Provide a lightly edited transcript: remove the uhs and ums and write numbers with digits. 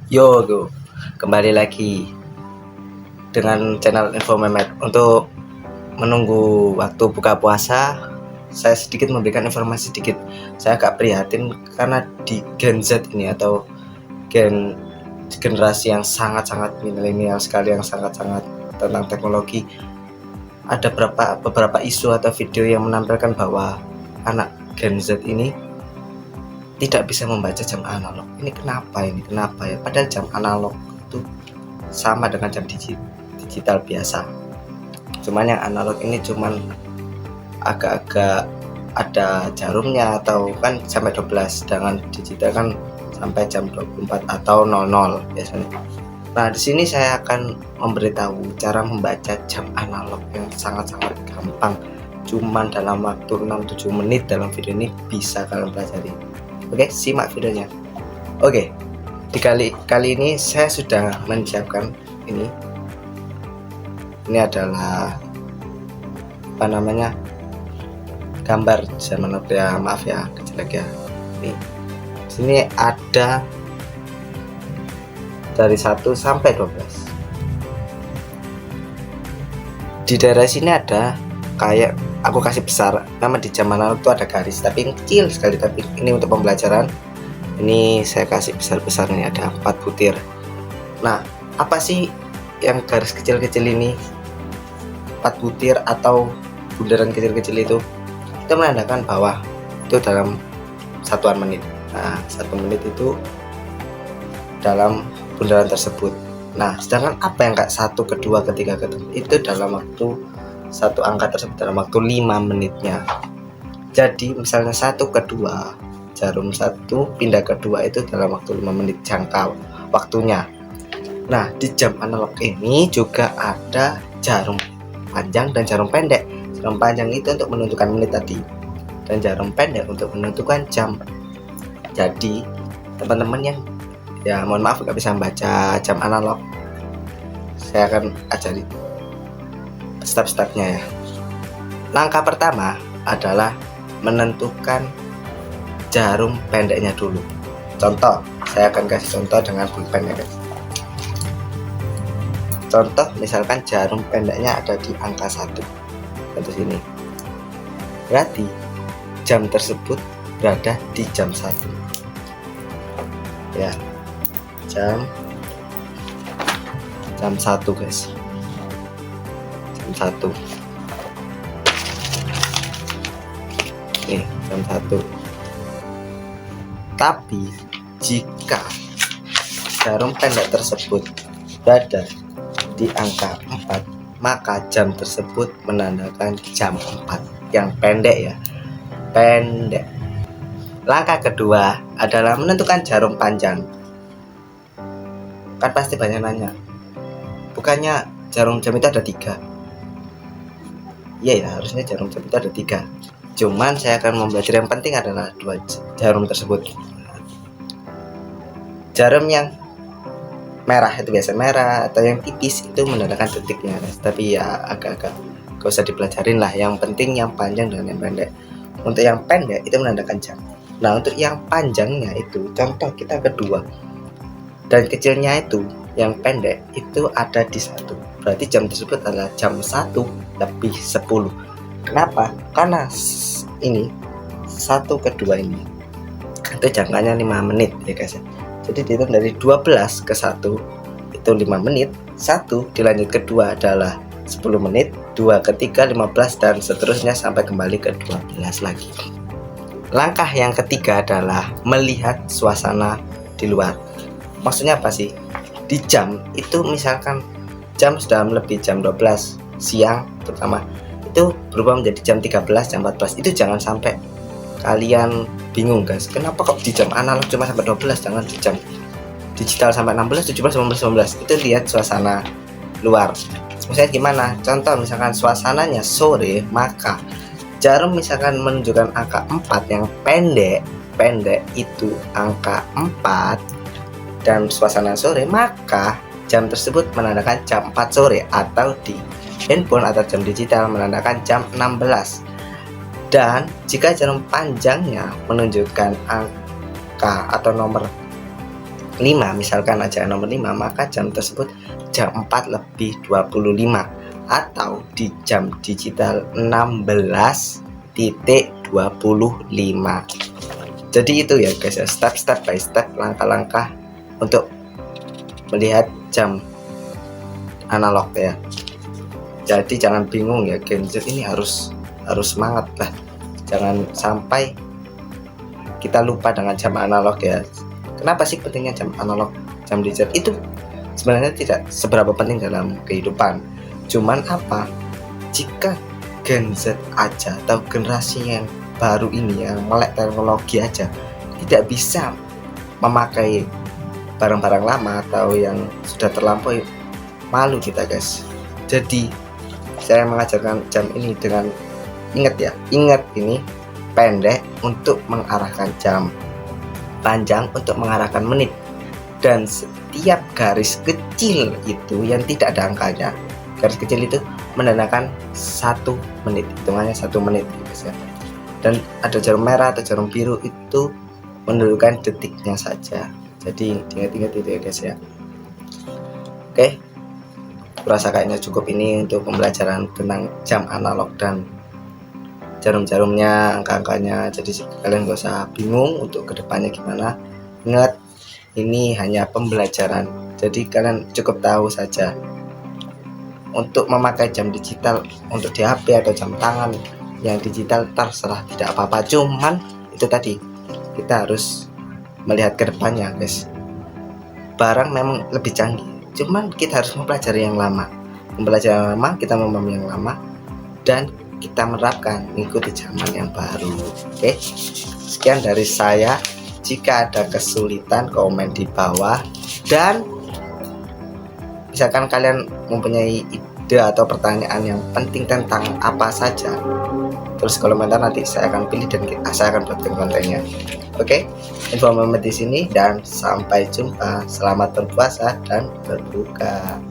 Yo, kembali lagi dengan channel Info Memet. Untuk menunggu waktu buka puasa, saya sedikit memberikan informasi sedikit. Saya agak prihatin karena di Gen Z ini atau generasi yang sangat-sangat milenial sekali, yang sangat-sangat tentang teknologi. Ada beberapa isu atau video yang menampilkan bahwa anak Gen Z ini tidak bisa membaca jam analog. Ini kenapa ya? Padahal jam analog itu sama dengan jam digital biasa. Cuman yang analog ini cuman agak-agak ada jarumnya atau kan sampai 12, sedangkan digital kan sampai jam 24 atau 00 biasanya. Nah, di sini saya akan memberitahu cara membaca jam analog yang sangat-sangat gampang. Cuman dalam waktu 6-7 menit dalam video ini bisa kalian pelajari. Oke, simak videonya. Oke, kali ini saya sudah menyiapkan ini. Ini adalah gambar jam analog ya, maaf ya kejelek ya. Nih, sini ada dari 1 sampai 12. Di daerah sini ada kayak aku kasih besar, nama di jam analog itu ada garis, tapi ini kecil sekali, tapi ini untuk pembelajaran. Ini saya kasih besar-besar, ini ada 4 butir. Nah, apa sih yang garis kecil-kecil ini? 4 butir atau bundaran kecil-kecil itu menandakan bahwa itu dalam satuan menit. Nah, 1 menit itu dalam bundaran tersebut. Nah, sedangkan apa yang kayak 1, kedua, ketiga, itu dalam waktu satu angka tersebut dalam waktu 5 menitnya. Jadi misalnya 1 ke 2, jarum 1 pindah ke 2 itu dalam waktu 5 menit jangka waktunya. Nah, di jam analog ini juga ada jarum panjang dan jarum pendek. Jarum panjang itu untuk menentukan menit tadi, dan jarum pendek untuk menentukan jam. Jadi teman-teman yang mohon maaf nggak bisa membaca jam analog, saya akan ajari step-stepnya ya. Langkah pertama adalah menentukan jarum pendeknya dulu. Contoh, saya akan kasih contoh dengan pulpen ya. Contoh misalkan jarum pendeknya ada di angka 1. Contoh sini. Berarti jam tersebut berada di jam 1. Ya. Jam 1, guys. Jam 1. Nih, jam 1. Tapi jika jarum pendek tersebut berada di angka 4, maka jam tersebut menandakan jam 4 yang pendek ya. Pendek. Langkah kedua adalah menentukan jarum panjang. Kan pasti banyak nanya, bukannya jarum jam itu ada 3? Iya ya, harusnya jarum jam itu ada 3. Cuman saya akan membelajar yang penting adalah 2 jarum tersebut. Jarum yang merah itu biasa merah, atau yang tipis itu menandakan detiknya. Tapi ya agak-agak gak usah dipelajarin lah. Yang penting yang panjang dan yang pendek. Untuk yang pendek itu menandakan jam. Nah, untuk yang panjangnya itu contoh kita kedua, dan kecilnya itu yang pendek itu ada di 1. Berarti jam tersebut adalah jam 1 lebih 10. Kenapa? Karena ini 1 ke 2 ini itu jangkanya 5 menit ya guys. Jadi dihitung dari 12 ke 1 itu 5 menit, 1 dilanjut ke 2 adalah 10 menit, 2 ke 3 15, dan seterusnya sampai kembali ke 12 lagi. Langkah yang ketiga adalah melihat suasana di luar. Maksudnya apa sih? Di jam itu misalkan jam sudah lebih jam 12 siang terutama, itu berubah menjadi jam 13, jam 14. Itu jangan sampai kalian bingung guys, kenapa kok di jam analog cuma sampai 12, jangan di jam digital sampai 16, 17, 18, 19. Itu lihat suasana luar. Maksudnya gimana? Contoh misalkan suasananya sore, maka jarum misalkan menunjukkan angka 4 yang pendek itu angka 4 dan suasana sore, maka jam tersebut menandakan jam 4 sore, atau di handphone atau jam digital menandakan jam 16. Dan jika jarum panjangnya menunjukkan angka atau nomor 5, misalkan aja nomor 5, maka jam tersebut jam 4:25 atau di jam digital 16:25. Jadi itu ya guys ya, step by step, langkah-langkah untuk melihat jam analog ya. Jadi jangan bingung ya, Gen Z ini harus semangat lah, jangan sampai kita lupa dengan jam analog ya. Kenapa sih pentingnya jam analog, jam digital? Itu sebenarnya tidak seberapa penting dalam kehidupan, cuman apa, jika Gen Z aja atau generasi yang baru ini yang melek teknologi aja tidak bisa memakai barang-barang lama atau yang sudah terlampaui, malu kita guys. Jadi saya mengajarkan jam ini dengan ingat ini pendek untuk mengarahkan jam, panjang untuk mengarahkan menit, dan setiap garis kecil itu yang tidak ada angkanya, garis kecil itu menandakan 1 menit, hitungannya 1 menit guys ya. Dan ada jarum merah atau jarum biru itu menunjukkan detiknya saja. Jadi ingat-ingat itu ya guys ya. Oke, kurasa kayaknya cukup ini untuk pembelajaran tentang jam analog dan jarum-jarumnya, angka-angkanya. Jadi kalian gak usah bingung untuk kedepannya gimana. Ingat, ini hanya pembelajaran, jadi kalian cukup tahu saja. Untuk memakai jam digital untuk di HP atau jam tangan yang digital terserah, tidak apa-apa, cuman itu tadi kita harus melihat ke depannya guys. Barang memang lebih canggih, cuman kita harus mempelajari yang lama, kita memahami yang lama dan kita menerapkan mengikuti zaman yang baru. Oke, sekian dari saya. Jika ada kesulitan komen di bawah, dan misalkan kalian mempunyai ide atau pertanyaan yang penting tentang apa saja, terus komentar, nanti saya akan pilih dan saya akan buatkan kontennya. Oke, info Muhammad di sini dan sampai jumpa. Selamat berpuasa dan berbuka.